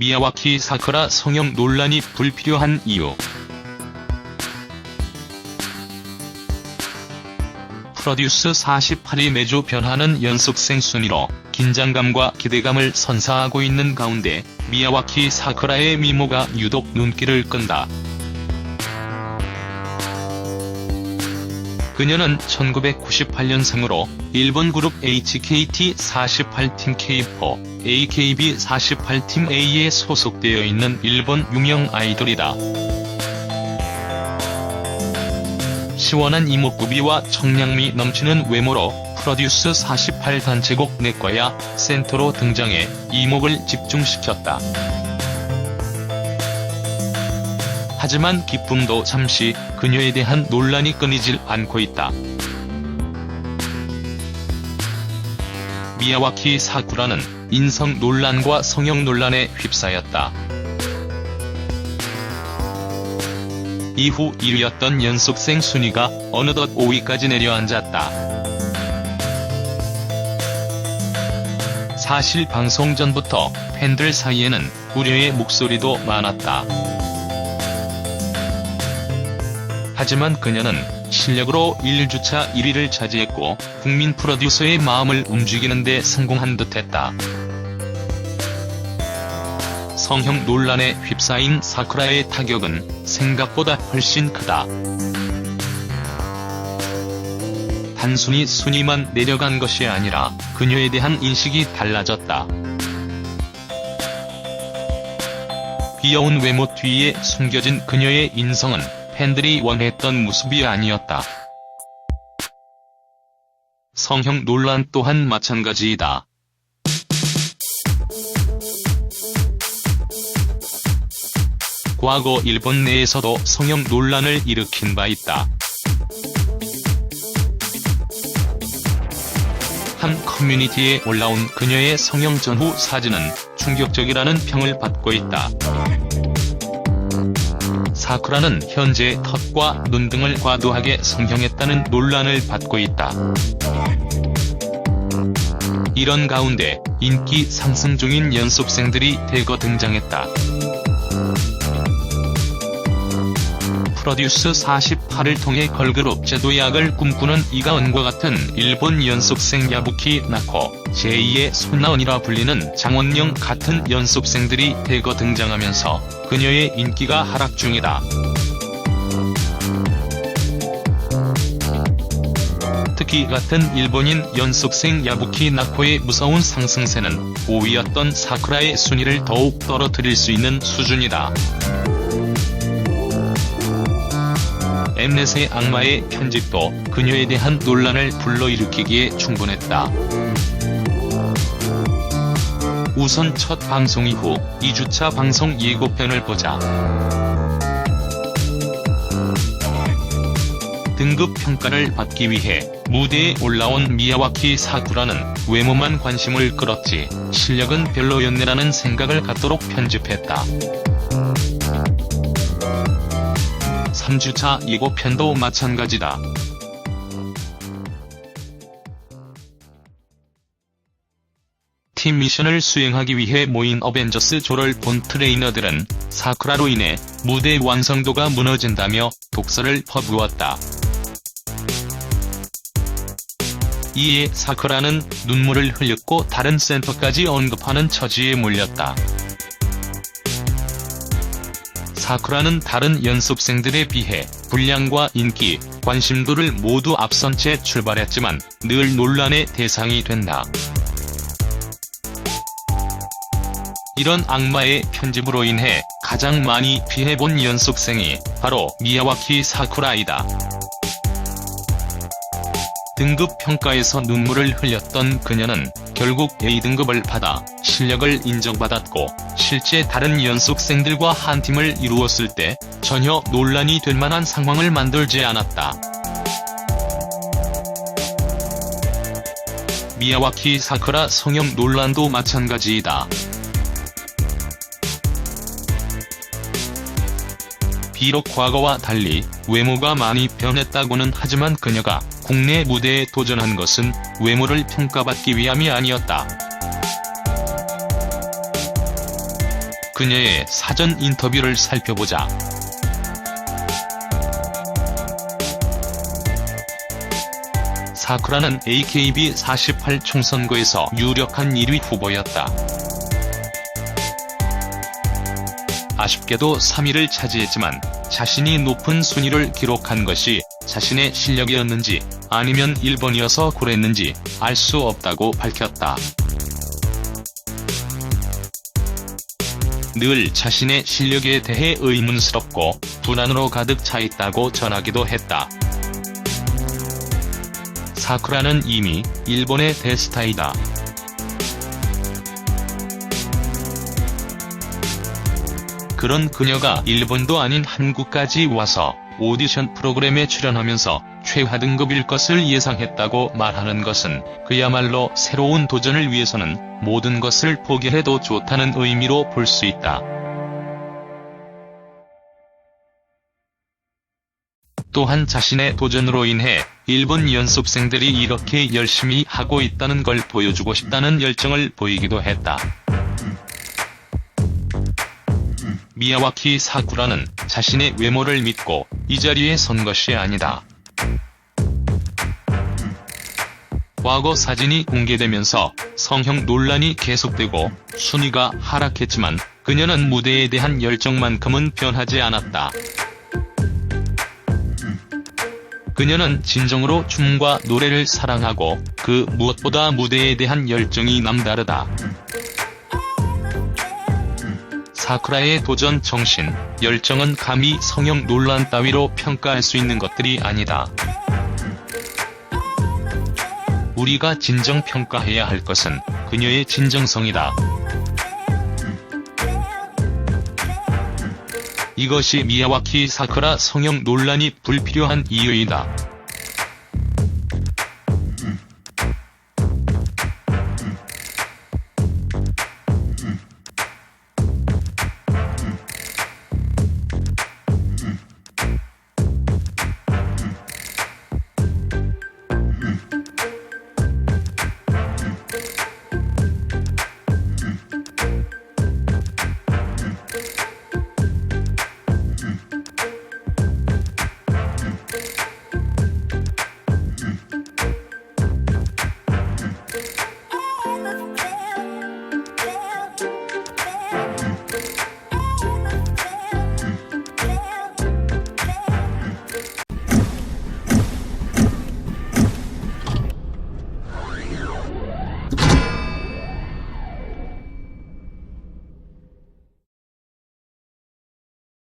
미야와키 사쿠라 성형 논란이 불필요한 이유. 프로듀스 48이 매주 변하는 연속생 순위로 긴장감과 기대감을 선사하고 있는 가운데 미야와키 사쿠라의 미모가 유독 눈길을 끈다. 그녀는 1998년생으로 일본 그룹 HKT48팀 K4, AKB48팀 A에 소속되어 있는 일본 유명 아이돌이다. 시원한 이목구비와 청량미 넘치는 외모로 프로듀스 48 단체곡 내꺼야 센터로 등장해 이목을 집중시켰다. 하지만 기쁨도 잠시 그녀에 대한 논란이 끊이질 않고 있다. 미야와키 사쿠라는 인성 논란과 성형 논란에 휩싸였다. 이후 1위였던 연속생 순위가 어느덧 5위까지 내려앉았다. 사실 방송 전부터 팬들 사이에는 우려의 목소리도 많았다. 하지만 그녀는 실력으로 1주차 1위를 차지했고 국민 프로듀서의 마음을 움직이는 데 성공한 듯했다. 성형 논란에 휩싸인 사쿠라의 타격은 생각보다 훨씬 크다. 단순히 순위만 내려간 것이 아니라 그녀에 대한 인식이 달라졌다. 귀여운 외모 뒤에 숨겨진 그녀의 인성은 팬들이 원했던 모습이 아니었다. 성형 논란 또한 마찬가지이다. 과거 일본 내에서도 성형 논란을 일으킨 바 있다. 한 커뮤니티에 올라온 그녀의 성형 전후 사진은 충격적이라는 평을 받고 있다. 사쿠라는 현재 턱과 눈 등을 과도하게 성형했다는 논란을 받고 있다. 이런 가운데 인기 상승 중인 연습생들이 대거 등장했다. 프로듀스 48을 통해 걸그룹 제도약을 꿈꾸는 이가은과 같은 일본 연습생 야부키 나코, 제2의 손나은이라 불리는 장원영 같은 연습생들이 대거 등장하면서 그녀의 인기가 하락 중이다. 특히 같은 일본인 연습생 야부키 나코의 무서운 상승세는 5위였던 사쿠라의 순위를 더욱 떨어뜨릴 수 있는 수준이다. 엠넷의 악마의 편집도 그녀에 대한 논란을 불러일으키기에 충분했다. 우선 첫 방송 이후 2주차 방송 예고편을 보자. 등급 평가를 받기 위해 무대에 올라온 미야와키 사쿠라는 외모만 관심을 끌었지 실력은 별로였네라는 생각을 갖도록 편집했다. 3주차 예고편도 마찬가지다. 팀 미션을 수행하기 위해 모인 어벤져스 조를 본 트레이너들은 사쿠라로 인해 무대 완성도가 무너진다며 독설을 퍼부었다. 이에 사쿠라는 눈물을 흘렸고 다른 센터까지 언급하는 처지에 몰렸다. 사쿠라는 다른 연습생들에 비해 분량과 인기, 관심도를 모두 앞선 채 출발했지만 늘 논란의 대상이 된다. 이런 악마의 편집으로 인해 가장 많이 피해본 연습생이 바로 미야와키 사쿠라이다. 등급 평가에서 눈물을 흘렸던 그녀는 결국 A등급을 받아 실력을 인정받았고 실제 다른 연습생들과 한 팀을 이루었을 때 전혀 논란이 될 만한 상황을 만들지 않았다. 미야와키 사쿠라 성형 논란도 마찬가지이다. 비록 과거와 달리 외모가 많이 변했다고는 하지만 그녀가 국내 무대에 도전한 것은 외모를 평가받기 위함이 아니었다. 그녀의 사전 인터뷰를 살펴보자. 사쿠라는 AKB48 총선거에서 유력한 1위 후보였다. 아쉽게도 3위를 차지했지만 자신이 높은 순위를 기록한 것이 자신의 실력이었는지 아니면 일본이어서 그랬는지 알 수 없다고 밝혔다. 늘 자신의 실력에 대해 의문스럽고 불안으로 가득 차 있다고 전하기도 했다. 사쿠라는 이미 일본의 대스타이다. 그런 그녀가 일본도 아닌 한국까지 와서 오디션 프로그램에 출연하면서 최하 등급일 것을 예상했다고 말하는 것은 그야말로 새로운 도전을 위해서는 모든 것을 포기해도 좋다는 의미로 볼 수 있다. 또한 자신의 도전으로 인해 일본 연습생들이 이렇게 열심히 하고 있다는 걸 보여주고 싶다는 열정을 보이기도 했다. 미야와키 사쿠라는 자신의 외모를 믿고 이 자리에 선 것이 아니다. 과거 사진이 공개되면서 성형 논란이 계속되고 순위가 하락했지만 그녀는 무대에 대한 열정만큼은 변하지 않았다. 그녀는 진정으로 춤과 노래를 사랑하고 그 무엇보다 무대에 대한 열정이 남다르다. 사쿠라의 도전 정신, 열정은 감히 성형 논란 따위로 평가할 수 있는 것들이 아니다. 우리가 진정 평가해야 할 것은 그녀의 진정성이다. 이것이 미야와키 사쿠라 성형 논란이 불필요한 이유이다.